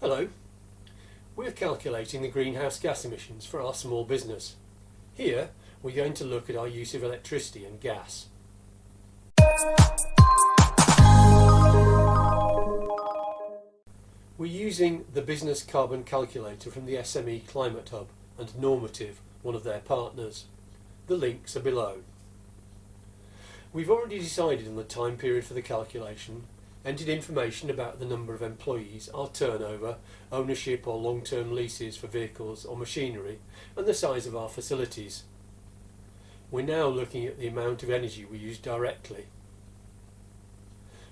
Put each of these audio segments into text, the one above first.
Hello, we're calculating the greenhouse gas emissions for our small business. Here we're going to look at our use of electricity and gas. We're using the business carbon calculator from the SME Climate Hub and Normative, one of their partners. The links are below. We've already decided on the time period for the calculation, entered information about the number of employees, our turnover, ownership or long-term leases for vehicles or machinery, and the size of our facilities. We're now looking at the amount of energy we use directly.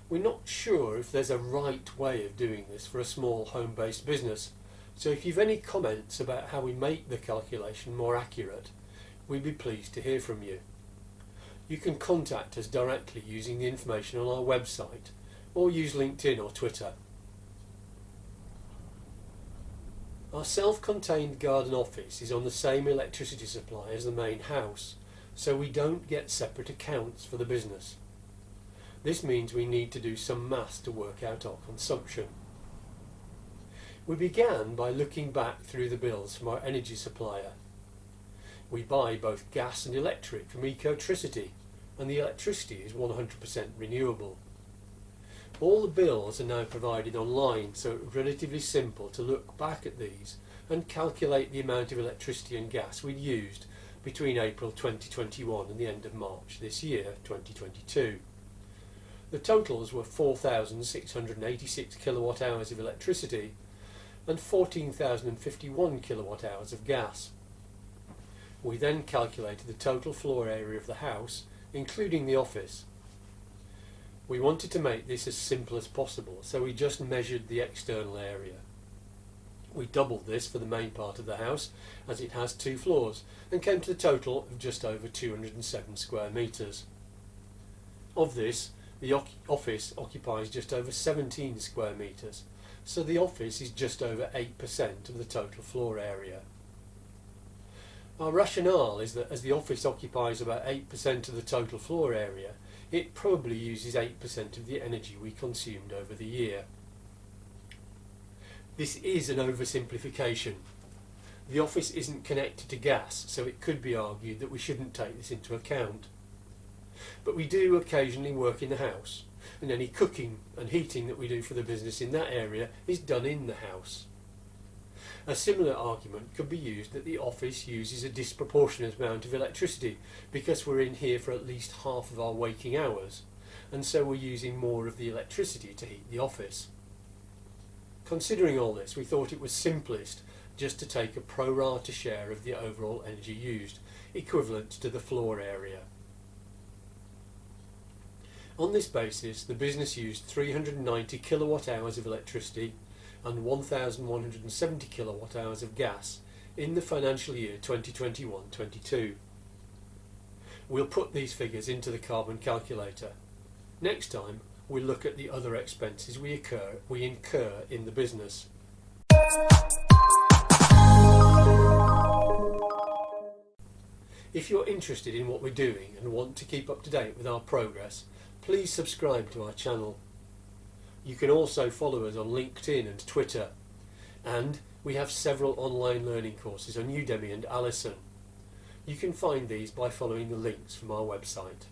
We're not sure if there's a right way of doing this for a small home-based business, so if you've any comments about how we make the calculation more accurate, we'd be pleased to hear from you. You can contact us directly using the information on our website, or use LinkedIn or Twitter. Our self-contained garden office is on the same electricity supply as the main house, so we don't get separate accounts for the business. This means we need to do some maths to work out our consumption. We began by looking back through the bills from our energy supplier. We buy both gas and electric from Ecotricity, and the electricity is 100% renewable. All the bills are now provided online, so it's relatively simple to look back at these and calculate the amount of electricity and gas we'd used between April 2021 and the end of March this year, 2022. The totals were 4,686 kilowatt hours of electricity and 14,051 kilowatt hours of gas. We then calculated the total floor area of the house, including the office. We wanted to make this as simple as possible, so we just measured the external area. We doubled this for the main part of the house, as it has 2 floors, and came to the total of just over 207 square metres. Of this, the office occupies just over 17 square metres, so the office is just over 8% of the total floor area. Our rationale is that as the office occupies about 8% of the total floor area, it probably uses 8% of the energy we consumed over the year. This is an oversimplification. The office isn't connected to gas, so it could be argued that we shouldn't take this into account. But we do occasionally work in the house, and any cooking and heating that we do for the business in that area is done in the house. A similar argument could be used that the office uses a disproportionate amount of electricity because we're in here for at least half of our waking hours, and so we're using more of the electricity to heat the office. Considering all this, we thought it was simplest just to take a pro rata share of the overall energy used, equivalent to the floor area. On this basis, the business used 390 kilowatt hours of electricity and 1,170 kilowatt hours of gas in the financial year 2021-22. We'll put these figures into the carbon calculator. Next time we'll look at the other expenses we incur in the business. If you're interested in what we're doing and want to keep up to date with our progress, please subscribe to our channel. You can also follow us on LinkedIn and Twitter, and we have several online learning courses on Udemy and Allison. You can find these by following the links from our website.